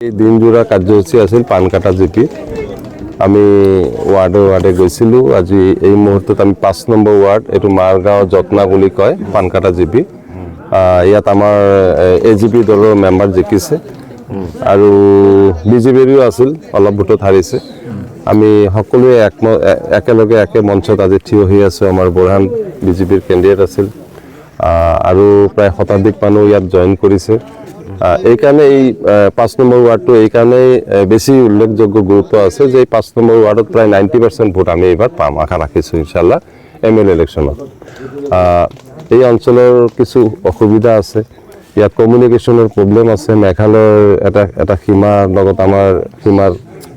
এই দিনজোৰা কাৰ্যসূচী আছিল পাণ কাটা জিপি। আমি ৱাৰ্ডে গৈছিলোঁ। আজি এই মুহূৰ্তত আমি 5 নম্বৰ ৱাৰ্ড, এইটো মাৰগাঁও যত্না বুলি কয়, পাণ কাটা জিপি। ইয়াত আমাৰ AGP দলৰ মেম্বাৰ জিকিছে আৰু BJPৰো আছিল, অলপ ভোটত হাৰিছে। আমি সকলোৱে একেলগে একে মঞ্চত আজি থিয় হৈ আছোঁ। আমাৰ বুৰহান BJPৰ কেণ্ডিডেট আছিল আৰু প্ৰায় শতাধিক মানুহ ইয়াত জইন কৰিছে। এইকাৰণে এই 5 নম্বৰ ৱাৰ্ডটো এইকাৰণেই বেছি উল্লেখযোগ্য গুৰুত্ব আছে যে 5 নম্বৰ ৱাৰ্ডত প্ৰায় 90% ভোট আমি এইবাৰ পাম, আশা ৰাখিছোঁ ইনশাল্লাহ MLA ইলেকশ্যনত। এই অঞ্চলৰ কিছু অসুবিধা আছে, ইয়াত কমিউনিকেশ্যনৰ প্ৰব্লেম আছে। মেঘালয়ৰ এটা সীমাৰ লগত আমাৰ সীমাৰ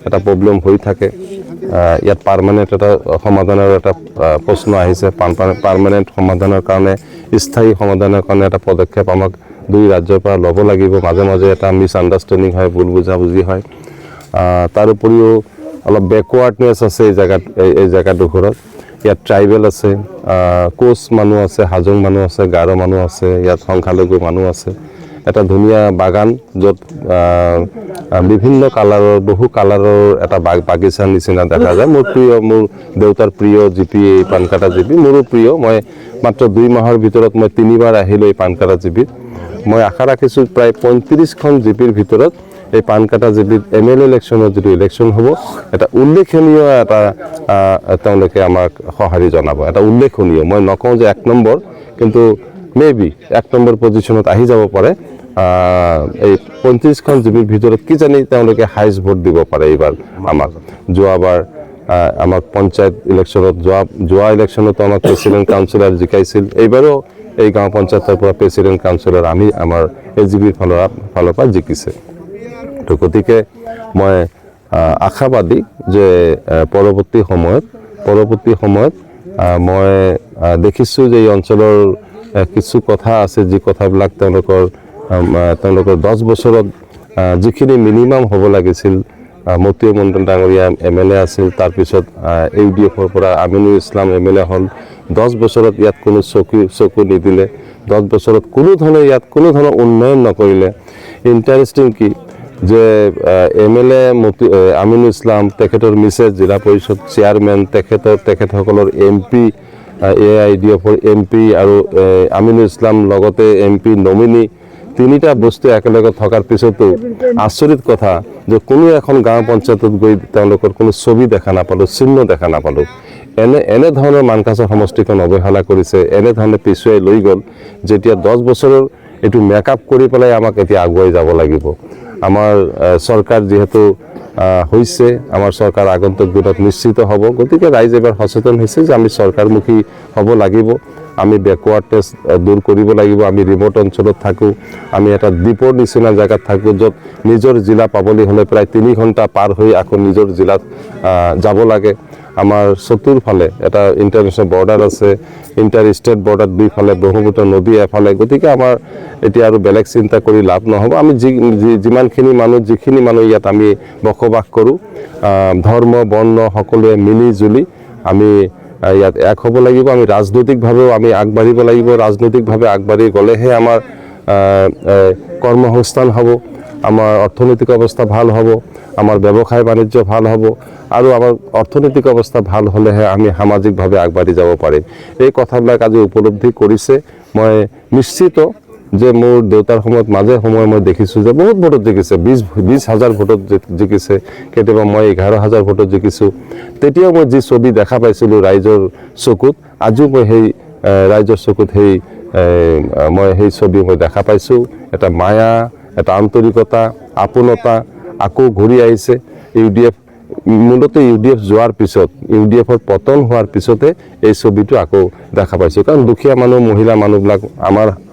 এটা প্ৰব্লেম হৈ থাকে। ইয়াত পাৰ্মানেণ্ট এটা সমাধানৰ এটা প্ৰশ্ন আহিছে। পাৰ্মানেণ্ট সমাধানৰ কাৰণে, স্থায়ী সমাধানৰ কাৰণে এটা পদক্ষেপ আমাক দুই ৰাজ্যৰ পৰা ল'ব লাগিব। মাজে মাজে এটা মিছআণ্ডাৰষ্টেণ্ডিং হয়, ভুল বুজাবুজি হয়। তাৰ উপৰিও অলপ বেকৱাৰ্ডনেছ আছে এই জেগাডোখৰত। ইয়াত ট্ৰাইবেল আছে, কোচ মানুহ আছে, হাজং মানুহ আছে, গাৰো মানুহ আছে, ইয়াত সংখ্যালঘু মানুহ আছে। এটা ধুনীয়া বাগান য'ত বিভিন্ন কালাৰৰ, বহু কালাৰৰ এটা বাগিচাৰ নিচিনা দেখা যায়। মোৰ দেউতাৰ প্ৰিয় জিপি এই পাণ কাটা জিপি, মোৰো প্ৰিয়। মই মাত্ৰ 2 মাহৰ ভিতৰত মই 3বাৰ আহিলোঁ এই পাণ কাটা জিপিত। মই আশা ৰাখিছোঁ প্ৰায় 35খন জিপিৰ ভিতৰত এই পাণ কাটা জিপিত MLA ইলেকশ্যনত যিটো ইলেকশ্যন হ'ব, এটা উল্লেখনীয় এটা তেওঁলোকে আমাক সঁহাৰি জনাব। এটা উল্লেখনীয়, মই নকওঁ যে 1 নম্বৰ, কিন্তু মেবি 1 নম্বৰ পজিশ্যনত আহি যাব পাৰে। এই 35খন জিপিৰ ভিতৰত কিজানি তেওঁলোকে হাইষ্ট ভোট দিব পাৰে এইবাৰ আমাক। যোৱাবাৰ আমাক পঞ্চায়ত ইলেকশ্যনত, যোৱা ইলেকশ্যনতো আমাক প্ৰেচিডেণ্ট কাউন্সিলৰ জিকাইছিল। এইবাৰো এই গাঁও পঞ্চায়তৰ পৰা প্ৰেচিডেণ্ট কাউন্সিলৰ আমাৰ AGPৰ ফালৰ পৰা জিকিছে। তো গতিকে মই আশাবাদী যে পৰৱৰ্তী সময়ত মই দেখিছোঁ যে এই অঞ্চলৰ কিছু কথা আছে, যি কথাবিলাক তেওঁলোকৰ 10 বছৰত যিখিনি মিনিমাম হ'ব লাগিছিল। মতিয় মণ্ডল ডাঙৰীয়া MLA আছিল, তাৰপিছত UDFৰ পৰা আমিনুল ইছলাম MLA হ'ল। 10 বছৰত ইয়াত কোনো চকু নিদিলে, 10 বছৰত কোনো ধৰণৰ উন্নয়ন নকৰিলে। ইণ্টাৰেষ্টিং কি যে MLA আমিনুল ইছলাম, তেখেতৰ মিছেছ জিলা পৰিষদ চেয়াৰমেন, তেখেতসকলৰ MP, AIDFৰ MP আৰু আমিনুল ইছলাম লগতে MP নমিনী, 3টা বস্তু একেলগে থকাৰ পিছতো আচৰিত কথা যে কোনো এখন গাঁও পঞ্চায়তত গৈ তেওঁলোকৰ কোনো ছবি দেখা নাপালোঁ, চিহ্ন দেখা নাপালোঁ। এনেধৰণৰ মানকাছাৰ সমষ্টিখন অৱহেলা কৰিছে, এনেধৰণে পিছুৱাই লৈ গ'ল। যেতিয়া 10 বছৰৰ এইটো মেকআপ কৰি পেলাই আমাক এতিয়া আগুৱাই যাব লাগিব। আমাৰ চৰকাৰ যিহেতু হৈছে, আমাৰ চৰকাৰ আগন্তুক দিনত নিশ্চিত হ'ব। গতিকে ৰাইজ এবাৰ সচেতন হৈছে যে আমি চৰকাৰমুখী হ'ব লাগিব, আমি বেকৱাৰ্ডনেছ দূৰ কৰিব লাগিব। আমি ৰিম'ট অঞ্চলত থাকোঁ, আমি এটা দ্বীপৰ নিচিনা জেগাত থাকোঁ, য'ত নিজৰ জিলা পাবলৈ হ'লে প্ৰায় 3 ঘণ্টা পাৰ হৈ আকৌ নিজৰ জিলাত যাব লাগে। আমাৰ চতুৰ্ফালে এটা ইণ্টাৰনেশ্যনেল বৰ্ডাৰ আছে, ইণ্টাৰ ষ্টেট বৰ্ডাৰ, দুইফালে ব্ৰহ্মপুত্ৰ নদী এফালে। গতিকে আমাৰ এতিয়া আৰু বেলেগ চিন্তা কৰি লাভ নহ'ব। আমি যিখিনি মানুহ ইয়াত আমি বসবাস কৰোঁ, ধৰ্ম বৰ্ণ সকলোৱে মিলি জুলি আমি ইয়াত এক হ'ব লাগিব। আমি ৰাজনৈতিকভাৱেও আমি আগবাঢ়িব লাগিব। ৰাজনৈতিকভাৱে আগবাঢ়ি গ'লেহে আমাৰ কৰ্মসংস্থান হ'ব, আমাৰ অৰ্থনৈতিক অৱস্থা ভাল হ'ব, আমাৰ ব্যৱসায় বাণিজ্য ভাল হ'ব আৰু আমাৰ অৰ্থনৈতিক অৱস্থা ভাল হ'লেহে আমি সামাজিকভাৱে আগবাঢ়ি যাব পাৰিম। এই কথাবিলাক আজি উপলব্ধি কৰিছে। মই নিশ্চিত যে মোৰ দেউতাৰ সময়ত মাজে সময়ে মই দেখিছোঁ যে বহুত ভোটত জিকিছে, 20,000 ভোটত জিকিছে, কেতিয়াবা মই 11,000 ভোটত জিকিছোঁ। তেতিয়াও মই যি ছবি দেখা পাইছিলোঁ ৰাইজৰ চকুত, আজিও মই সেই ৰাইজৰ চকুত মই সেই ছবি মই দেখা পাইছোঁ। এটা মায়া, এটা আন্তৰিকতা, আপোনতা আকৌ ঘূৰি আহিছে। মূলতঃ UDF যোৱাৰ পিছত, UDFৰ পতন হোৱাৰ পিছতে এই ছবিটো আকৌ দেখা পাইছোঁ। কাৰণ দুখীয়া মানুহ, মহিলা মানুহবিলাক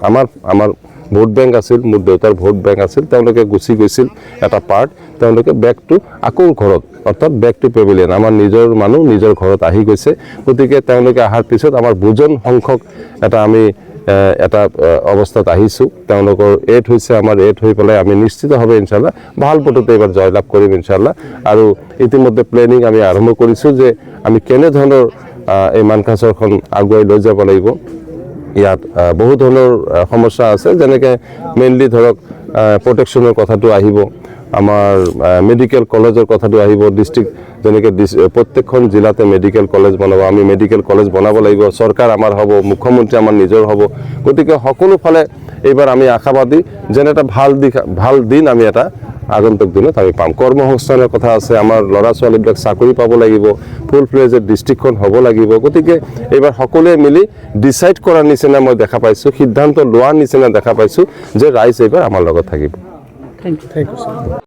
আমাৰ ভোট বেংক আছিল, মোৰ দেউতাৰ ভোট বেংক আছিল। তেওঁলোকে গুচি গৈছিল এটা পাৰ্ট, তেওঁলোকে বেক টু আকৌ ঘৰত, অৰ্থাৎ বেক টু পেভিলিয়ন, আমাৰ নিজৰ মানুহ নিজৰ ঘৰত আহি গৈছে। গতিকে তেওঁলোকে অহাৰ পিছত আমাৰ বুজন সংখ্যক আমি এটা অৱস্থাত আহিছোঁ। তেওঁলোকৰ এড হৈছে, আমাৰ এড হৈ পেলাই আমি নিশ্চিতভাৱে ইনশাল্লাহ ভাল ভোটতে এইবাৰ জয়লাভ কৰিম ইনশাল্লাহ। আৰু ইতিমধ্যে প্লেনিং আমি আৰম্ভ কৰিছোঁ যে আমি কেনেধৰণৰ এই মানকাছাৰখন আগুৱাই লৈ যাব লাগিব। ইয়াত বহু ধৰণৰ সমস্যা আছে, যেনেকৈ মেইনলি ধৰক প্ৰটেকশ্যনৰ কথাটো আহিব। আমাৰ মেডিকেল কলেজৰ কথাটো আহিব ডিষ্ট্ৰিক্ট যেনেকৈ প্ৰত্যেকখন জিলাতে মেডিকেল কলেজ বনাব আমি মেডিকেল কলেজ বনাব লাগিব চৰকাৰ আমাৰ হ'ব মুখ্যমন্ত্ৰী আমাৰ নিজৰ হ'ব গতিকে সকলো ফালে এইবাৰ আমি আশাবাদী যেন এটা ভাল দিন আমি এটা আগন্তুক দিনত আমি পাম কৰ্মসংস্থানৰ কথা আছে আমাৰ ল'ৰা ছোৱালীবিলাক চাকৰি পাব লাগিব ফুল ফ্লেজেড ডিষ্ট্ৰিক্টখন হ'ব লাগিব গতিকে এইবাৰ সকলোৱে মিলি ডিচাইড কৰাৰ নিচিনা মই দেখা পাইছোঁ সিদ্ধান্ত লোৱাৰ নিচিনা দেখা পাইছোঁ যে ৰাইজ এইবাৰ আমাৰ লগত থাকিব থ্যাংক ইউ